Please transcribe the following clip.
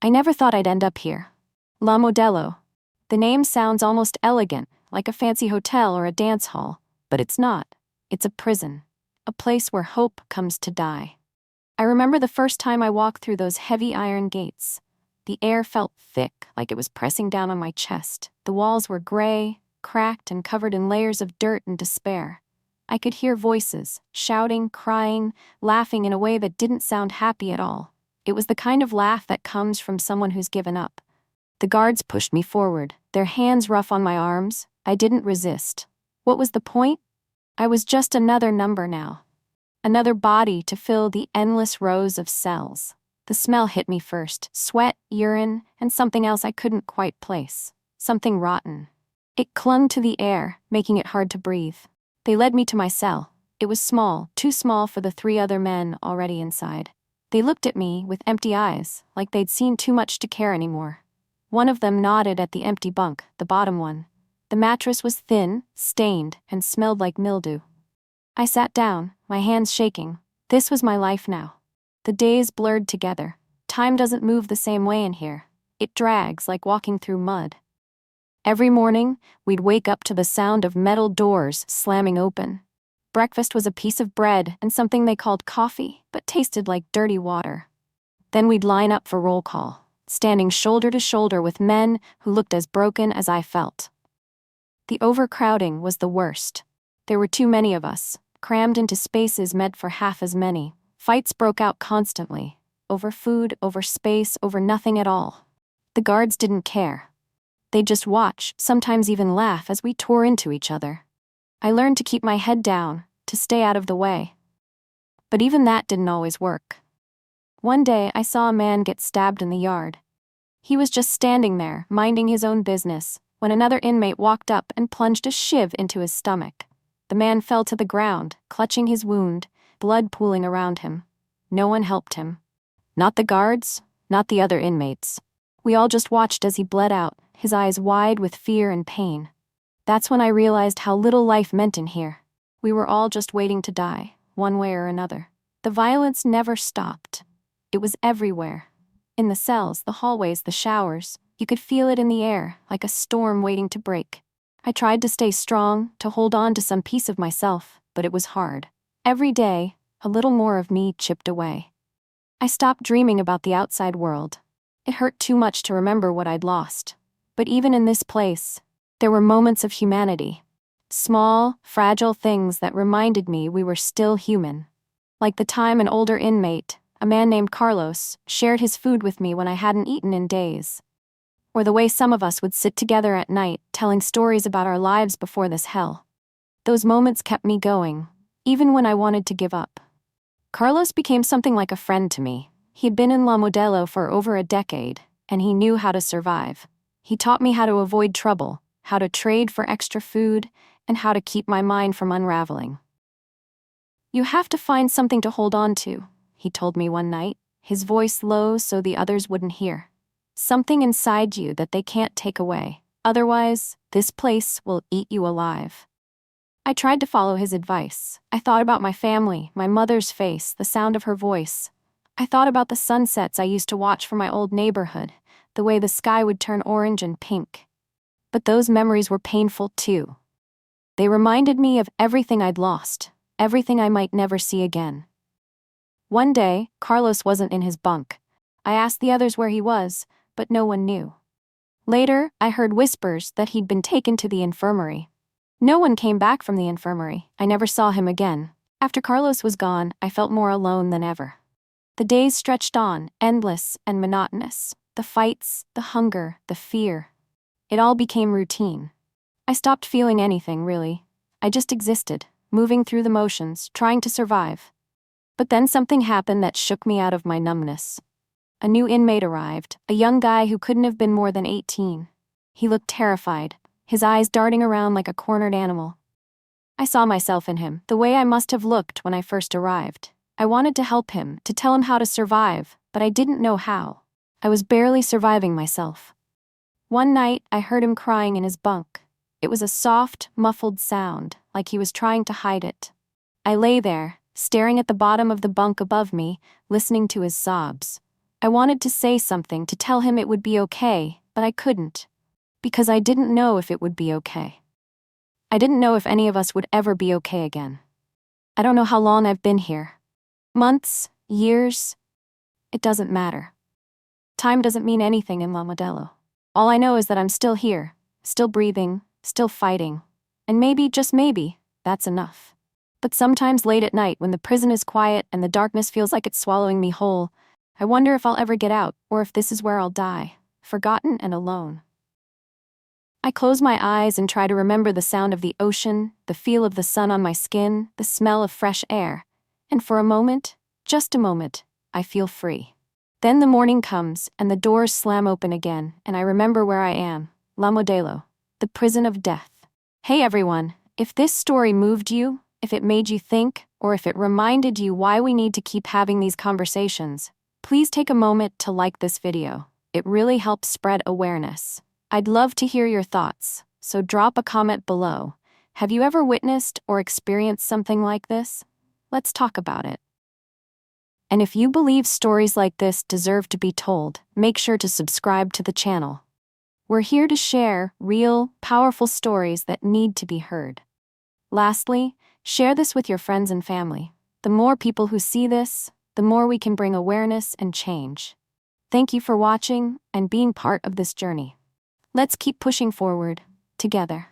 I never thought I'd end up here. La Modelo. The name sounds almost elegant, like a fancy hotel or a dance hall, but it's not. It's a prison. A place where hope comes to die. I remember the first time I walked through those heavy iron gates. The air felt thick, like it was pressing down on my chest. The walls were gray, cracked, and covered in layers of dirt and despair. I could hear voices, shouting, crying, laughing in a way that didn't sound happy at all. It was the kind of laugh that comes from someone who's given up. The guards pushed me forward, their hands rough on my arms. I didn't resist. What was the point? I was just another number now. Another body to fill the endless rows of cells. The smell hit me first, sweat, urine, and something else I couldn't quite place. Something rotten. It clung to the air, making it hard to breathe. They led me to my cell. It was small, too small for the 3 other men already inside. They looked at me with empty eyes, like they'd seen too much to care anymore. One of them nodded at the empty bunk, the bottom one. The mattress was thin, stained, and smelled like mildew. I sat down, my hands shaking. This was my life now. The days blurred together. Time doesn't move the same way in here. It drags like walking through mud. Every morning, we'd wake up to the sound of metal doors slamming open. Breakfast was a piece of bread and something they called coffee, but tasted like dirty water. Then we'd line up for roll call, standing shoulder to shoulder with men who looked as broken as I felt. The overcrowding was the worst. There were too many of us, crammed into spaces meant for half as many. Fights broke out constantly. Over food, over space, over nothing at all. The guards didn't care. They'd just watch, sometimes even laugh as we tore into each other. I learned to keep my head down, to stay out of the way. But even that didn't always work. One day I saw a man get stabbed in the yard. He was just standing there, minding his own business, when another inmate walked up and plunged a shiv into his stomach. The man fell to the ground, clutching his wound, blood pooling around him. No one helped him. Not the guards, not the other inmates. We all just watched as he bled out, his eyes wide with fear and pain. That's when I realized how little life meant in here. We were all just waiting to die, one way or another. The violence never stopped. It was everywhere. In the cells, the hallways, the showers. You could feel it in the air, like a storm waiting to break. I tried to stay strong, to hold on to some piece of myself, but it was hard. Every day, a little more of me chipped away. I stopped dreaming about the outside world. It hurt too much to remember what I'd lost. But even in this place, there were moments of humanity. Small, fragile things that reminded me we were still human. Like the time an older inmate, a man named Carlos, shared his food with me when I hadn't eaten in days. Or the way some of us would sit together at night, telling stories about our lives before this hell. Those moments kept me going, even when I wanted to give up. Carlos became something like a friend to me. He'd been in La Modelo for over a decade, and he knew how to survive. He taught me how to avoid trouble, how to trade for extra food, and how to keep my mind from unraveling. "You have to find something to hold on to," he told me one night, his voice low so the others wouldn't hear. "Something inside you that they can't take away. Otherwise, this place will eat you alive." I tried to follow his advice. I thought about my family, my mother's face, the sound of her voice. I thought about the sunsets I used to watch from my old neighborhood, the way the sky would turn orange and pink. But those memories were painful too. They reminded me of everything I'd lost, everything I might never see again. One day, Carlos wasn't in his bunk. I asked the others where he was, but no one knew. Later, I heard whispers that he'd been taken to the infirmary. No one came back from the infirmary. I never saw him again. After Carlos was gone, I felt more alone than ever. The days stretched on, endless and monotonous. The fights, the hunger, the fear. It all became routine. I stopped feeling anything, really. I just existed, moving through the motions, trying to survive. But then something happened that shook me out of my numbness. A new inmate arrived, a young guy who couldn't have been more than 18. He looked terrified, his eyes darting around like a cornered animal. I saw myself in him, the way I must have looked when I first arrived. I wanted to help him, to tell him how to survive, but I didn't know how. I was barely surviving myself. One night, I heard him crying in his bunk. It was a soft, muffled sound, like he was trying to hide it. I lay there, staring at the bottom of the bunk above me, listening to his sobs. I wanted to say something to tell him it would be okay, but I couldn't. Because I didn't know if it would be okay. I didn't know if any of us would ever be okay again. I don't know how long I've been here. Months, years, it doesn't matter. Time doesn't mean anything in La Modelo. All I know is that I'm still here, still breathing, still fighting. And maybe, just maybe, that's enough. But sometimes late at night when the prison is quiet and the darkness feels like it's swallowing me whole, I wonder if I'll ever get out or if this is where I'll die, forgotten and alone. I close my eyes and try to remember the sound of the ocean, the feel of the sun on my skin, the smell of fresh air. And for a moment, just a moment, I feel free. Then the morning comes and the doors slam open again and I remember where I am, La Modelo, the prison of death. Hey everyone, if this story moved you, if it made you think, or if it reminded you why we need to keep having these conversations, please take a moment to like this video. It really helps spread awareness. I'd love to hear your thoughts, so drop a comment below. Have you ever witnessed or experienced something like this? Let's talk about it. And if you believe stories like this deserve to be told, make sure to subscribe to the channel. We're here to share real, powerful stories that need to be heard. Lastly, share this with your friends and family. The more people who see this, the more we can bring awareness and change. Thank you for watching and being part of this journey. Let's keep pushing forward, together.